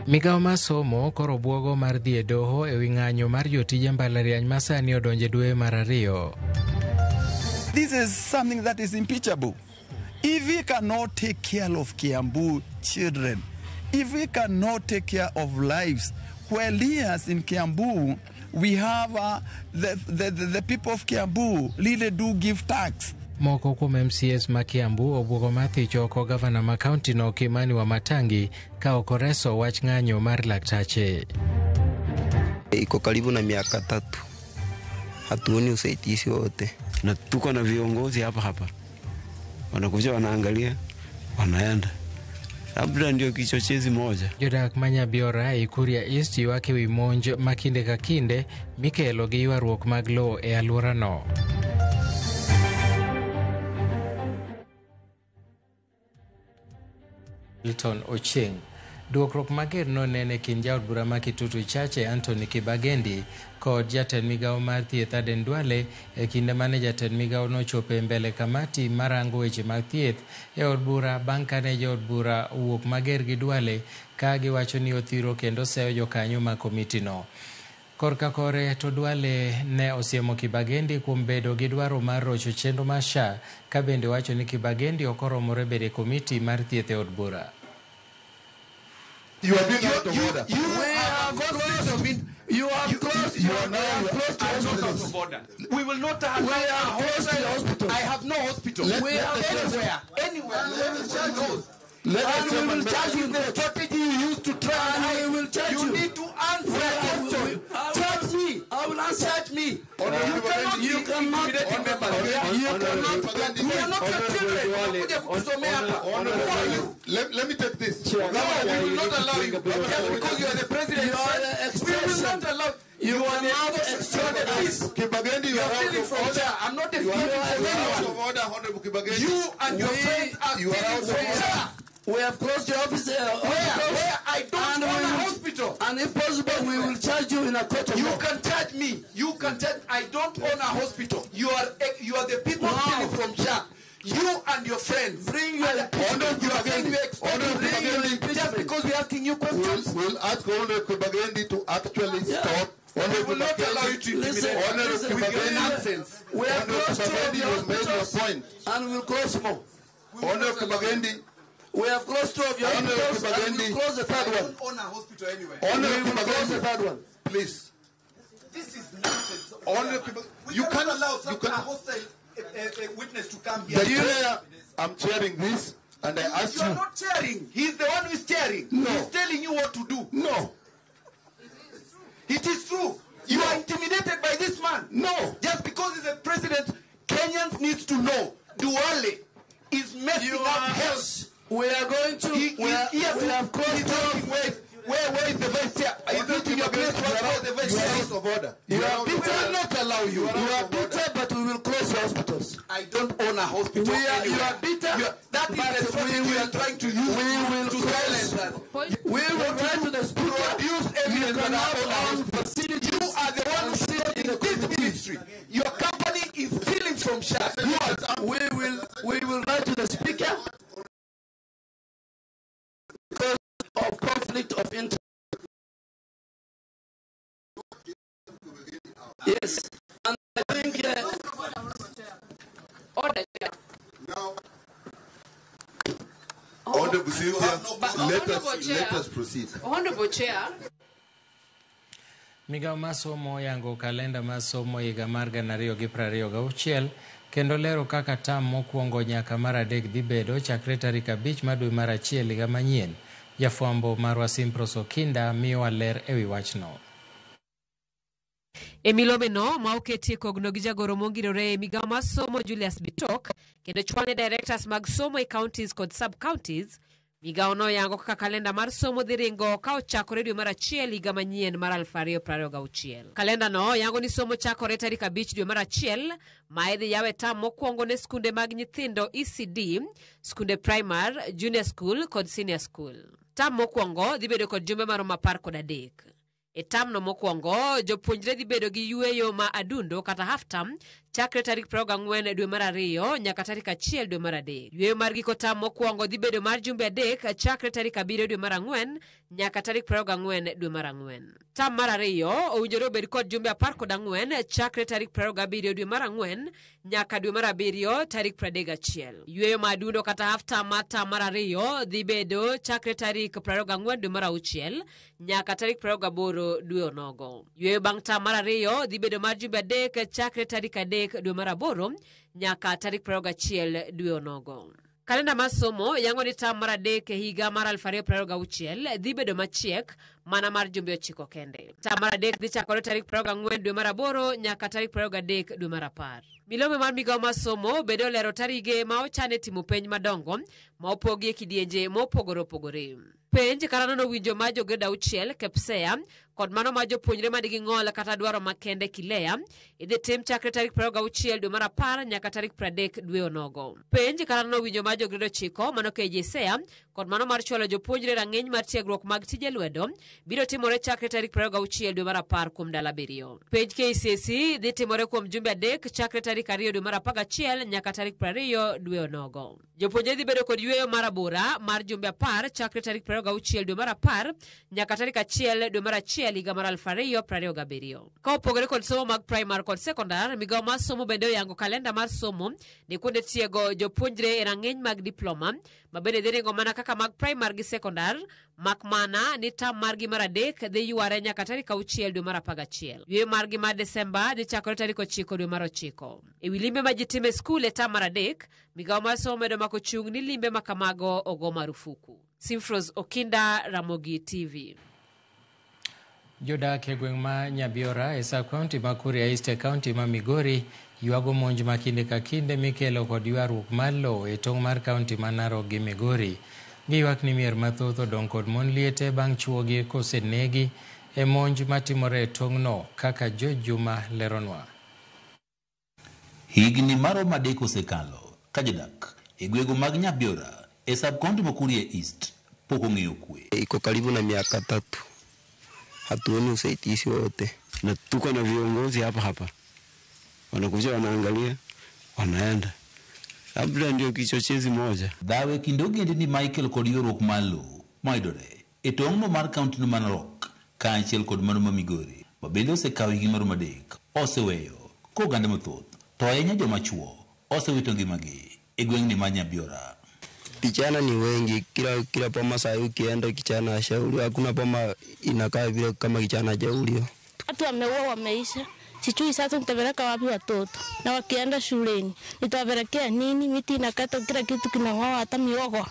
Migao mar somo koro buogo mar dhi e doho e wi ng'anyo mar jotije mbalariany ma sani odonje dwe mar 2. This is something that is impeachable. If we cannot take care of Kiambu children, if we cannot take care of lives, well, here in Kiambu, we have the people of Kiambu really do give tax. Moko kuom MCS ma Kiambu obuogo mathich oko gavana ma kaunti no Kimani Wamatangi ka okoreso wach ng'anyo mar laktache. Iko karibu na miaka 3. Hatuoni usaidizi wote. Na tuko na viongozi hapa. Wanakuja wanaangalia, wanaenda. Labda ndio kichochezi moja. Jodak Manyabiora e Kuria East ywake wi monj makinde ka kinde mikelo gi ywaruok mag lowo e alwora no. Hilton Ocheng. Duokruok mager no nene kin jaod bura ma Kitutu Chache Anthony Kibagendi kod jatend migao mar thieth Aden Duale e kinde mane jatend migao no chope mbele kamati marango weche mag thieth e od bura bang' kane jood bura wuok mager gi Duale ka giwacho ni othiro kendo seyo jokanyo ma komiti no. Korka kore to Duale ne osiemo Kibagendi kuom bedo gi dwaro mar rocho chenro mar SHA ka bende wacho ni Kibagendi okoromore bede komiti mar thieth e od bura. You have been out of order. You are close to order. We will not have a hospital. I have no hospital. We are anywhere. And we will charge you the strategy you used to try. And we will charge you. You need to answer the question. Charge me. I will answer me. You cannot. We are not your children. Let me take this. No, we will not allow you. Just because you are the president, we will not allow. You are now extraordinary. Kibagendi, you are out of order. I'm not a order. You and your friends are stealing from order. We have closed the office where I don't own a hospital. And if possible, we will charge you in a court of law. You can charge me. You can charge. I don't own a hospital. You are the people stealing from SHA. You and your friends. Bring your just because we're asking you questions. We'll ask Honorable Kibagendi to actually stop. We will not allow you to intimidate with your nonsense. We are close to your point. And we will close more. Honorable Kibagendi. We have closed 2 of your hospitals and we will close the 3rd one. I don't own a hospital anyway. We will close the 3rd one. Please. This is nonsense. You can't allow a hostile witness to come here. The chair, I'm chairing this and I ask you. You are not chairing. He's the one who is chairing. No. He's telling you what to do. No. It is true. You are intimidated by this man. No. Just because he's a president, Kenyans need to know. Duale is messing up health. We are going to. We have closed. Where is the vice chair? Is it in your place? The vice chair is out of order. We will not allow you. You are bitter, but we will close your hospitals. I don't own a hospital. You are bitter. That is the strategy we are trying to use. We will to silence us. We will try to produce evidence that our own facility. You are the one who stealing in this ministry. Your company is stealing from SHA. We will write to the speaker. Because of conflict of interest. Yes, and I think order. Now, Honorable Cynthia, let us proceed. Honorable Chair. Migao masomo yango kalenda masomo higa mar 2026 kendo lero kaka tam mokwongo nyaka mar 3 dhi bedo chakre tarik 5 dwe mar 1 higa manyien. Jafwambo marwa Simpros Okinda miyowa ler ewi wachno. Emilome no ma oketie kogno gi jagoro mongirore e migao mar somo Julius Bitok kendo chwane directors mag somo e counties kod sub counties. Migao no yango kaka kalenda mar somo dhi ringo ka ochakore dwe mar 1 higa manyien mar 2026. Kalenda no yango ni somo chakore tarik 5 dwe mar 1 ma idhi yawe tam mokwongo ne skunde mag nyithindo ECD, skunde primary, junior school kod senior school. Tam mokwongo dhi bedo kod jumbe maromo 13. E tamno mokwongo, jopuonjre dhi bedo gi yueyo ma adundo kata half term chakre tarik 24 dwe mar 2 nyaka tarik 1 dwe mar 3. Yueyo mar giko tam mokwongo dhi bedo mar jumbe 3 chakre tarik 7 dwe mar 4 nyaka tarik 24 dwe mar 4. Tam mar 2 owinjore obed kod jumbe 14 chakre tarik 27 dwe mar 4 nyaka dwe mar 7 tarik 31. Yueyo ma adundo kata half term mar tam mar 2 dhi bedo chakre tarik 24 dwe mar 6 nyaka tarik 28 dwe onogo. Yueyo bang' tam mar 2 dhi bedo mar jumbe 3 chakre tarik 3 dwe mar 8 nyaka tarik 21 dwe onogo. Kalenda mar somo yango ni tam mar 3 higa mar 2026 dhi bedo machiek mana mar jumbe 9 kende. Tam mar 3 dhi chakore tarik 24 dwe mar 8 nyaka tarik 23 dwe mar 10. Milome mar migawo mar somo bedo lero tarige ma ochane timo penj madongo ma opogi e kidienje mopogore opogore. Penj karanono winjo ma jograde 6 KPSEA kod mano ma jopuonjre ma nigi ng'ol kata dwaro makende KILEA idhi tim chakre tarik 26 dwe mar 10 nyaka tarik 30 dwe onogo. Penj karanono winjo ma jograde 9 mano KJSEA kod mano mar chwalo jopuonjre rang'iny mar tiegruok mag tije lwedo biro timore chakre tarik 26 dwe mar 10 kuom ndalo 7. Penj KCSE dhi timore kuom jumbe 3 chakre tarik 2 dwe mar 11 nyaka tarik 20 dwe onogo. Jopuonjre dhi bedo kod yueyo mar abora mar jumbe 10 chakre tarik 26 dwe mar 10 nyaka tarik 1 dwe mar 1 higa mar 2027. Ka opogore kod somo mag primary kod secondary, migawo mar somo bende oyango kalenda mar somo ni kuonde tiego jopuonjre e rang'iny mag diploma ma bende dhi ringo mana kaka mag primary gi secondary, mak mana ni tam margi mar 3 dhi yware nyaka tarik 6 dwe mar 11. Yueyo margi mar Desemba dhi chakore tarik 9 dwe mar 9. E wi limbe ma ji timo e skul e tam mar 3, migawo mar somo medo mako chung ni limbe ma kamago ogo marufuku. Simfros Okinda, Ramogi TV. Jodak e gweng' ma Nyabiora e sub-county ma Kuria East e county ma Migori ywago monj ma kinde ka kinde mikelo kod ywaruok mar lowo e tong' mar county ma Narok gi Migori. Giywak ni mier mathoth odong' kod mon liete bang' chuogi kosenegi e monj matimore e tong'no kaka George Juma leronwa. Higni maromo 3 osekalo ka jodak e gwego mag Nyabiora e sub-county ma Kuria East pok ong'eyo kwe. Iko karibu na miaka 3. Hatuoni usaidizi wote. Na tuko na viongozi hapa. Wanakuja wanaangalia, wanaenda. Labda ndio kichochezi moja. Dawe kindogi ndi Michael kod yorok malo maidore e tong'no mar county no Narok kaachiel kod mano ma Migori. Mabende osekawo higni maromo 3 oseweyo koganda mathoth to ahinya joma chuo osewito ngimagi e gweng'ni ma Nyabiora. Vijana ni wengi, kila poma saa ukienda kijana ashauri, hakuna poma inakaa vile kama kijana hajaulio. Watu wameua wameisha. Sijui sasa nitapeleka wapi watoto. Na wakienda shuleni, nitawapelekea nini? Miti inakata, kila kitu kinang'oa, hata mihogo.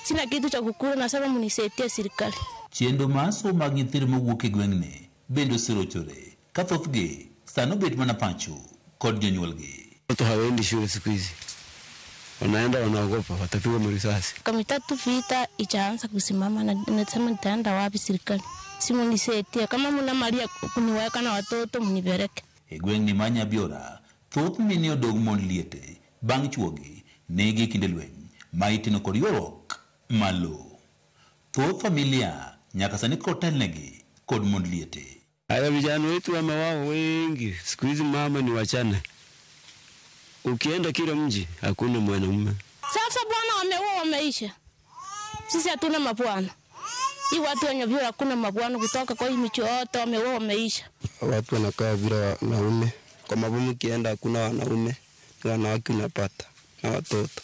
Sina kitu cha kukula, nasema munisaidie serikali. Chiendo maso mag nyithindo mawuok e gweng'ni bende oserochore. Ka thothgi sano bet mana pacho kod jonyuolgi. Watu hawaendi shule siku hizi. Wanaenda wanaogopa watapigwa marisasi. Kama 3 vita itaanza kusimama na nasema nitaenda wapi serikali? Simu nisaidie, kama mna mali ya kuniweka na watoto mnipeleke. E gweng'ni ma Nyabiora thoth mine odog mon liete bang' chuogi negi kinde lweny ma itino kod ywaruok malo. Thoth familia nyaka sani kotelnegi kod mon liete. Haya vijana wetu wamewao wengi. Siku hizi mama ni wachane. Ukienda kila mji hakuna mwanamume. Sasa bwana wameua wameisha. Sisi hatuna mabwana. Hii watu wa Nyabiora hakuna mabwana kutoka kwa hii micho yote wameua wameisha. Watu wanakaa bila wanaume. Kwa mabomu kienda hakuna wanaume. Ni wanawake unapata na watoto.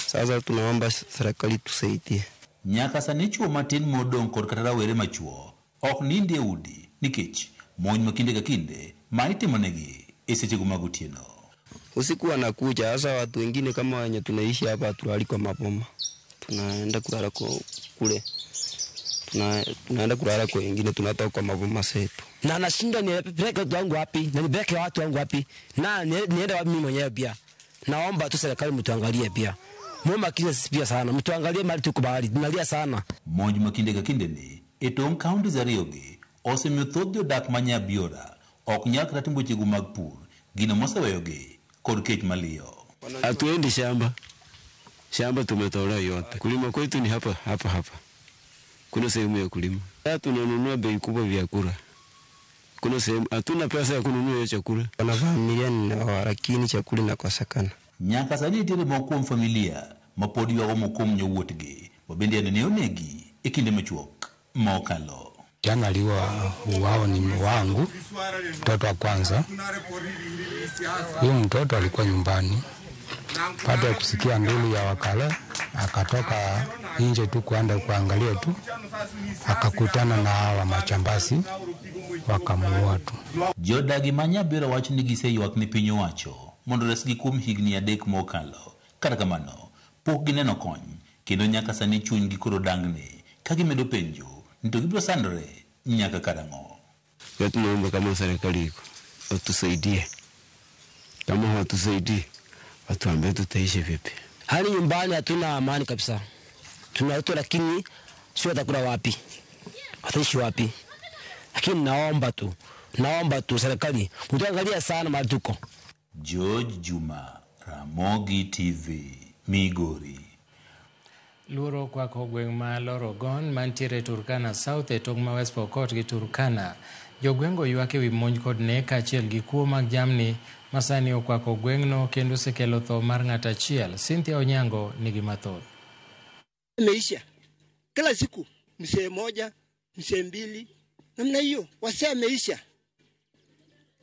Sasa tunaomba serikali tusaidie. Nyaka sani chuo matin modong' kod kata rawere machuo ok nindi e udi nikech monj ma kinde ka kinde ma itimonegi e sechego mag otieno. Usiku wanakuja, hasa watu wengine kama wenye tunaishi hapa tulali kwa maboma. Tunaenda kulala kule. Tunaenda kulala kwa wengine, tunatoka kwa maboma zetu. Na nashinda nipeleke watu wangu wapi? Na nipeleke watu wangu wapi? Na niende wapi mimi mwenyewe pia? Naomba tu serikali mtuangalie pia. Mwema kile sisi pia sana. Mtuangalie mali tuko bahari. Tunalia sana. Monj ma kinde ka kinde ni e tong' county za Riogi osemiyo thoth jodak ma Nyabiora ok nyal kata timo wechego mag pur. Gino moseweyogi kod kech maliyo. Hatuendi shamba. Shamba tumetolea yote. Kulima kwetu ni hapa. kuna sehemu ya kulima. Tunanunua bei kubwa vyakula. Kuna sehemu hatuna pesa ya kununua hiyo chakula. Wana familia na lakini chakula inakosekana. Nyaka sani tiri mokuom familia mapodi wa mokuom nyowuotgi wabende anenegi ikinde machuok mokalo. Jana aliwa wao ni wangu mtoto wa kwanza. Huyo mtoto alikuwa nyumbani. Baada ya kusikia nduru ya wakala akatoka nje tu kuenda kuangalia tu, akakutana na hawa machambasi wakamuua tu. Jodagi manya biro wacho ni gise ywak ni piny owacho mondo resgi kuom higni 3 mokalo. Kata kamano pok gineno kony kendo nyaka sani chunygi koro dangne ka gimedo penjo ni to gibiro sandore nyaka karang'o. Tunaomba kama serikali iko watusaidie. Kama hawatusaidii watuambie tutaishi vipi. Hali nyumbani hatuna amani kabisa. Tunauto lakini sio atakula wapi. Ataishi wapi? Lakini naomba tu serikali mtuangalia sana mahali tuko. George Juma, Ramogi TV, Migori. Luoro kwako gweng' ma Lorogon mantiere Turkana South e tong' ma West Pokot gi Turkana. Jogwengo ywak ewi monj kod nek achiel gi kuo mag jamni masani okwako gweng'no kendo sekelo tho mar ng'at achiel. Cynthia Onyango nigi mathoth. Imeisha. Kila siku msee moja, msee mbili, namna hiyo wasee meisha.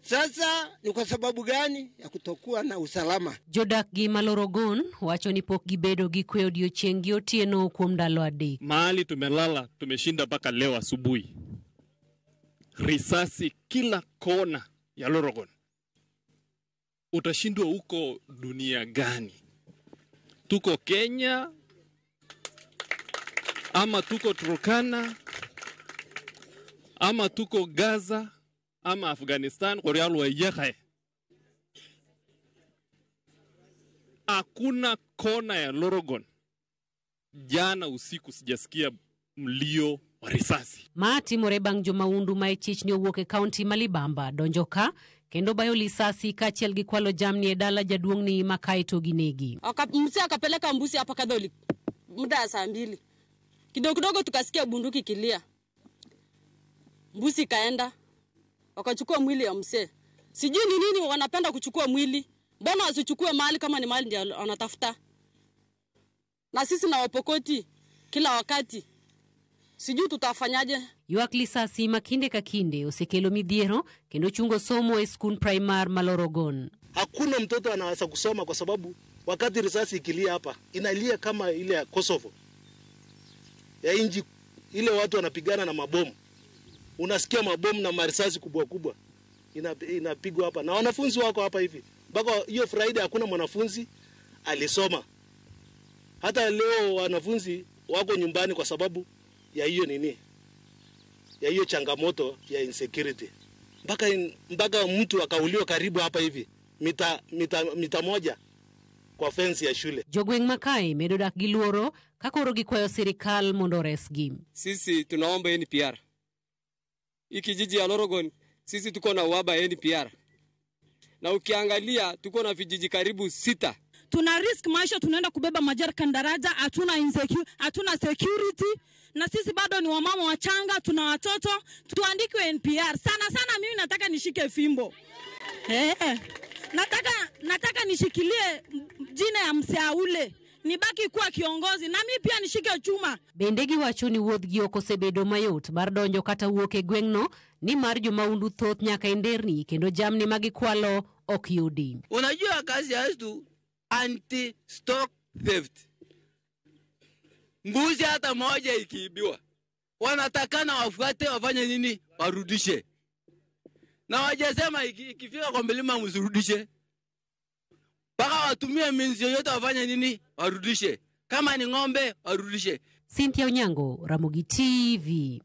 Sasa ni kwa sababu gani ya kutokuwa na usalama? Jodak gi Malorogon wacho ni pok gibedo gi kwe odiochieng' gi otieno kuom ndalo adek. Mahali tumelala tumeshinda mpaka leo asubuhi. Risasi kila kona ya Lorogon. Utashindwa huko dunia gani? Tuko Kenya ama tuko Turkana ama tuko Gaza ama Afghanistan Korea Lwaiyahe. Hakuna kona ya Lorogon jana usiku sijasikia mlio wa risasi. Mati morebang jomaundu ma ichich ni owuok e kaunti Malibamba donjo ka kendo bayo lisasi kachiel gi kwalo jamni e dala jaduong' ni Makaito Ginegi. Msi akapeleka mbuzi hapa Kadholi muda ya saa 2. Kidogo tukasikia bunduki kilia. Mbuzi kaenda wakachukua mwili ya msee. Sijui ni nini wanapenda kuchukua mwili. Mbona wasichukue mahali kama ni mahali ndio wanatafuta? Na sisi na Wapokoti kila wakati. Sijui tutafanyaje. Ywak lisasi makinde kakinde osekelo midhiero kendo chungo somo e skul primar Malorogon. Hakuna mtoto anaweza kusoma kwa sababu wakati risasi ikilia hapa inalia kama ile ya Kosovo. Ya inji ile watu wanapigana na mabomu. Unasikia mabomu na marisasi kubwa inapigwa hapa. Na wanafunzi wako hapa hivi. Mpaka hiyo Friday hakuna mwanafunzi alisoma. Hata leo wanafunzi wako nyumbani kwa sababu ya hiyo nini? Ya hiyo changamoto ya insecurity. Mpaka mtu akauliwa karibu hapa hivi. Mita moja kwa fence ya shule. Jogweng' Makai medodak gi luoro kakoro gikwayo sirikal mondo resgi. Sisi tunaomba NPR. Kijiji ya Lorogon sisi tuko na uhaba ya NPR. Na ukiangalia tuko na vijiji karibu 6. Tuna risk maisha, tunaenda kubeba majerikani daraja, hatuna security, na sisi bado ni wamama wachanga, tuna watoto, tuandikwe NPR. Sana mimi nataka nishike fimbo. Nataka nishikilie jina ya mseaule. Nibaki kuwa kiongozi na mimi pia nishike chuma. Bendegi wacho ni wuodh gi okosebedo mayot mar donjo kata wuok e gweng'no ni mar jomaundu thoth nyaka enderni kendo jamni magikwalo ok yudi. Unajua kazi yetu anti-stock theft. Mbuzi hata moja ikiibiwa wanatakana wafuate wafanye nini? Warudishe. Na wajasema ikifika kwa milima msirudishe. Baka watumie minzi yoyote wafanye nini? Warudishe. Kama ni ng'ombe warudishe. Cynthia Onyango, Ramogi TV.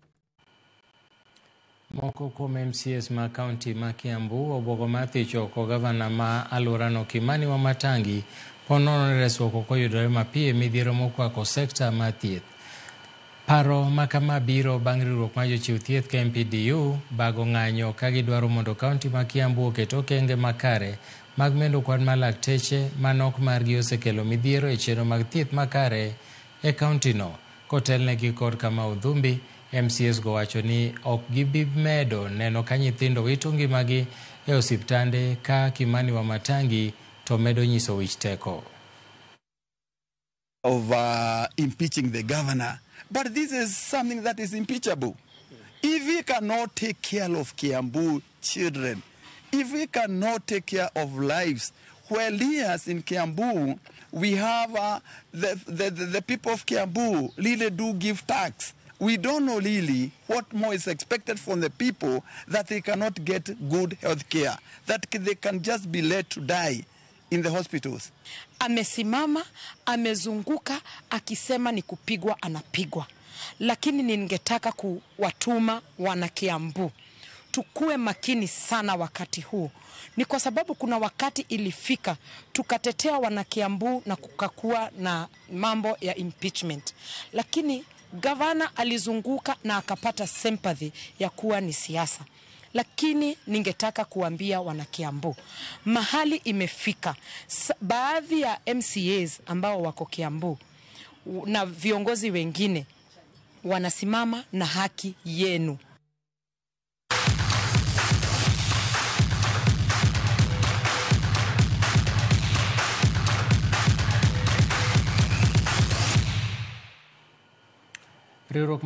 Moko kuom MCS ma kaunti ma Kiambu obwogo mathicho ko gavana ma Alurano Kimani Wamatangi ponono resruok ok oyudore mapiyo midhiero mokwako sekta ma thieth. Paro makama biro bang' riwruok mar jochiw thieth KMPDU bago ng'anyo ka gidwaro mondo kaunti ma Kiambu oket okenge makare mag medo kwan mar lakteche manok margi osekelo midhiero e chenro mag thieth makare e kauntino. kotelnegi kod kama udhumbi. MCS go wacho ni ok gibi medo neno ka nyithindo wito ngimagi e osiptande ka Kimani Wamatangi to medo nyiso wich teko of impeaching the governor. But this is something that is impeachable. If we cannot take care of Kiambu children, if we cannot take care of lives, well, here in Kiambu, we have the people of Kiambu really do give tax. We don't know really what more is expected from the people, that they cannot get good health care, that they can just be let to die in the hospitals. Amesimama, amezunguka, akisema ni kupigwa anapigwa. Lakini ningetaka kuwatuma wana Kiambu, tukue makini sana wakati huu. Ni kwa sababu kuna wakati ilifika tukatetea wana Kiambu na kukakuwa na mambo ya impeachment. Lakini gavana alizunguka na akapata sympathy ya kuwa ni siasa. Lakini ningetaka kuambia wana Kiambu, mahali imefika, baadhi ya MCAs ambao wako Kiambu na viongozi wengine wanasimama na haki yenu. Riwruok